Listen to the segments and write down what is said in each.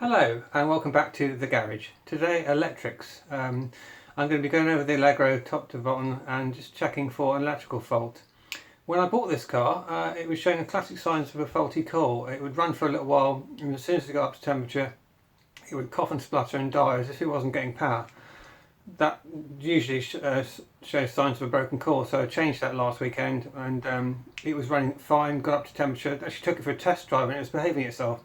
Hello and welcome back to the garage. Today electrics. I'm going to be going over the Allegro top to bottom and just checking for an electrical fault. When I bought this car it was showing the classic signs of a faulty core. It would run for a little while and as soon as it got up to temperature it would cough and splutter and die as if it wasn't getting power. That usually shows signs of a broken core, so I changed that last weekend and it was running fine, got up to temperature. Actually took it for a test drive and it was behaving itself.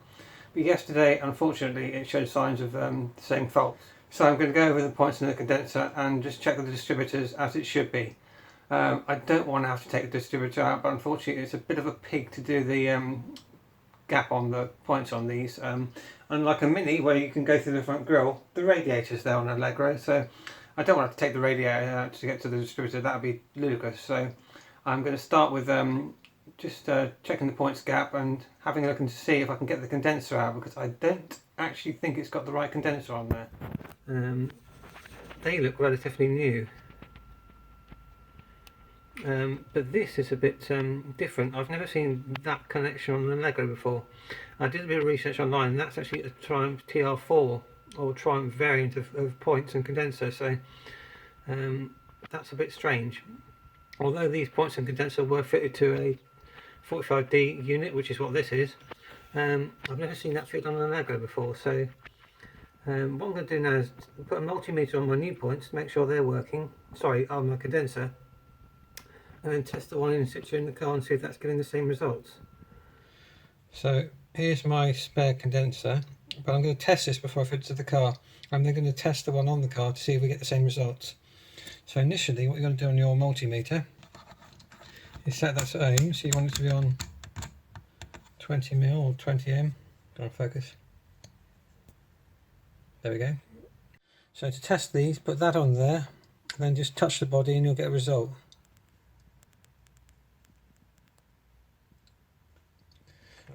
But yesterday, unfortunately, it showed signs of the same fault. So I'm going to go over the points in the condenser and just check the distributors as it should be. I don't want to have to take the distributor out, but unfortunately it's a bit of a pig to do the gap on the points on these. Unlike a Mini where you can go through the front grille, the radiator's there on Allegro, so I don't want to take the radiator out to get to the distributor. That would be ludicrous. So I'm going to start with just checking the points gap and having a look and to see if I can get the condenser out, because I don't actually think it's got the right condenser on there. They look relatively new, but this is a bit different. I've never seen that connection on an Allegro before. I did a bit of research online and that's actually a Triumph TR4 or Triumph variant of points and condenser, so that's a bit strange. Although these points and condenser were fitted to a 45D unit, which is what this is, I've never seen that fit on an Allegro before, so what I'm going to do now is put a multimeter on my new points to make sure they're working, on my condenser, and then test the one in situ in the car and see if that's getting the same results. So here's my spare condenser, but I'm going to test this before I fit it to the car. I'm then going to test the one on the car to see if we get the same results. So initially what you're going to do on your multimeter is set that to ohm, so you want it to be on 20mm or 20M. Go on, focus. There we go. So to test these, put that on there, and then just touch the body and you'll get a result.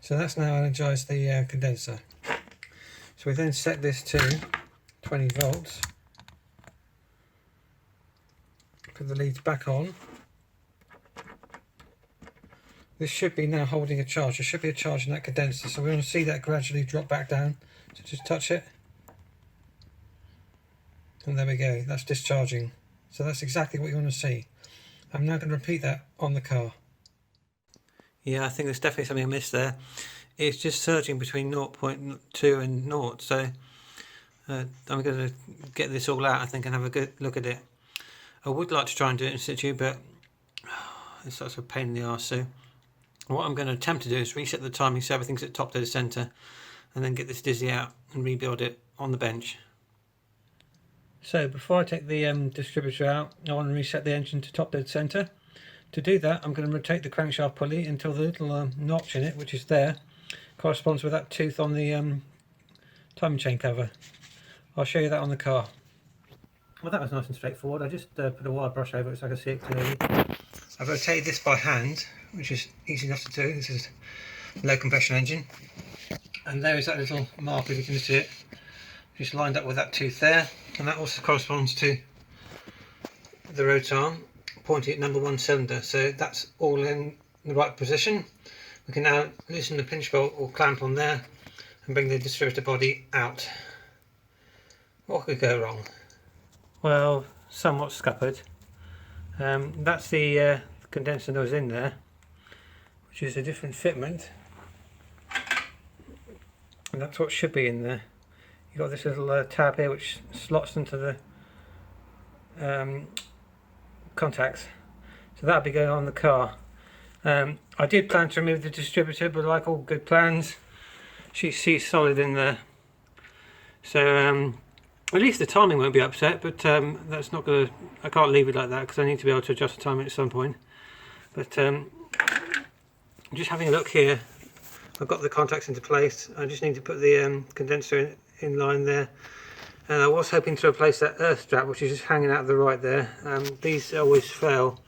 So that's now energised the condenser. So we then set this to 20 volts. Put the leads back on. This should be now holding a charge. There should be a charge in that condenser, so we're going to see that gradually drop back down. So just touch it. And there we go, that's discharging. So that's exactly what you want to see. I'm now going to repeat that on the car. Yeah, I think there's definitely something I missed there. It's just surging between 0.2 and 0, so I'm going to get this all out, I think, and have a good look at it. I would like to try and do it in situ, but it's such a pain in the arse. So what I'm going to attempt to do is reset the timing so everything's at top dead centre, and then get this dizzy out and rebuild it on the bench. So before I take the distributor out, I want to reset the engine to top dead centre. To do that, I'm going to rotate the crankshaft pulley until the little notch in it, which is there, corresponds with that tooth on the timing chain cover. I'll show you that on the car. Well, that was nice and straightforward. I just put a wire brush over it so I can see it clearly. I've rotated this by hand, which is easy enough to do. This is a low compression engine. And there is that little mark, if you can see it, just lined up with that tooth there. And that also corresponds to the rotor pointing at number 1 cylinder. So that's all in the right position. We can now loosen the pinch bolt or clamp on there and bring the distributor body out. What could go wrong? Well, somewhat scuppered. That's the condenser that was in there, which is a different fitment, and that's what should be in there. You've got this little tab here which slots into the contacts, so that'll be going on the car. I did plan to remove the distributor, but like all good plans, she's solid in there, so at least the timing won't be upset, but that's not going to, I can't leave it like that because I need to be able to adjust the timing at some point. But just having a look here, I've got the contacts into place. I just need to put the condenser in line there. And I was hoping to replace that earth strap, which is just hanging out of the right there. These always fail.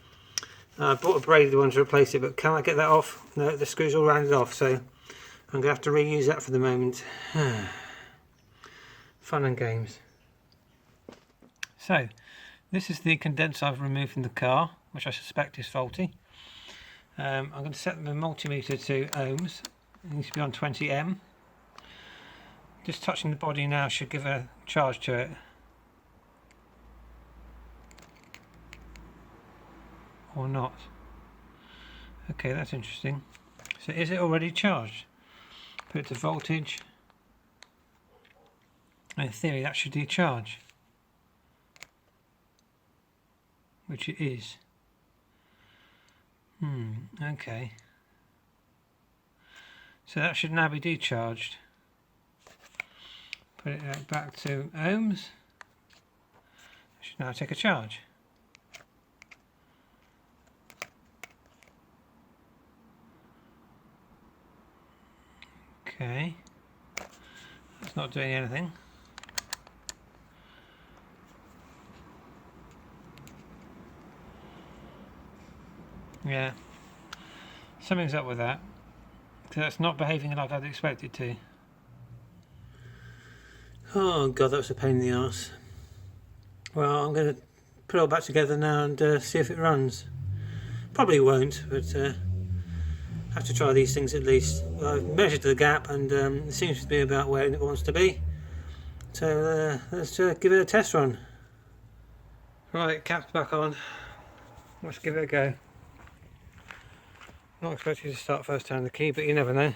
I bought a braided one to replace it, but can I get that off? No, the screw's all rounded off, so I'm going to have to reuse that for the moment. Fun and games. So, this is the condenser I've removed from the car, which I suspect is faulty. I'm going to set the multimeter to ohms. It needs to be on 20M. Just touching the body now should give a charge to it. Or not. Okay, that's interesting. So is it already charged? Put it to voltage. In theory that should decharge. Which it is. Okay. So that should now be decharged. Put it back to ohms. It should now take a charge. Okay. It's not doing anything. Yeah. Something's up with that. Because that's not behaving like I'd expect it to. Oh god, that was a pain in the arse. Well, I'm going to put it all back together now and see if it runs. Probably won't, but I have to try these things at least. Well, I've measured the gap and it seems to be about where it wants to be. So let's give it a test run. Right, cap's back on. Let's give it a go. Not expecting to start first turn the key, but you never know.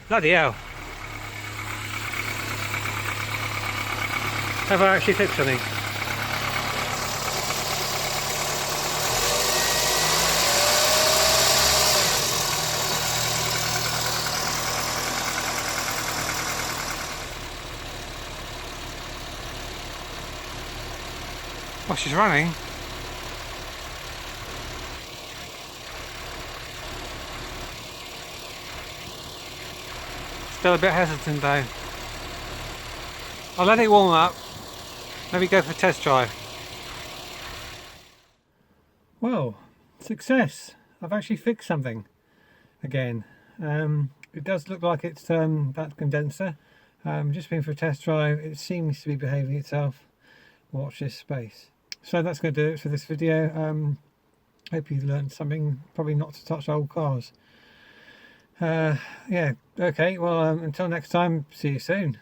Bloody hell. Have I actually fixed something? Well, she's running. Still a bit hesitant though. I'll let it warm up. Maybe go for a test drive. Well, success. I've actually fixed something again. It does look like it's that condenser. Just been for a test drive. It seems to be behaving itself. Watch this space. So that's going to do it for this video. Hope you learned something. Probably not to touch old cars. Yeah, okay, well, until next time, see you soon.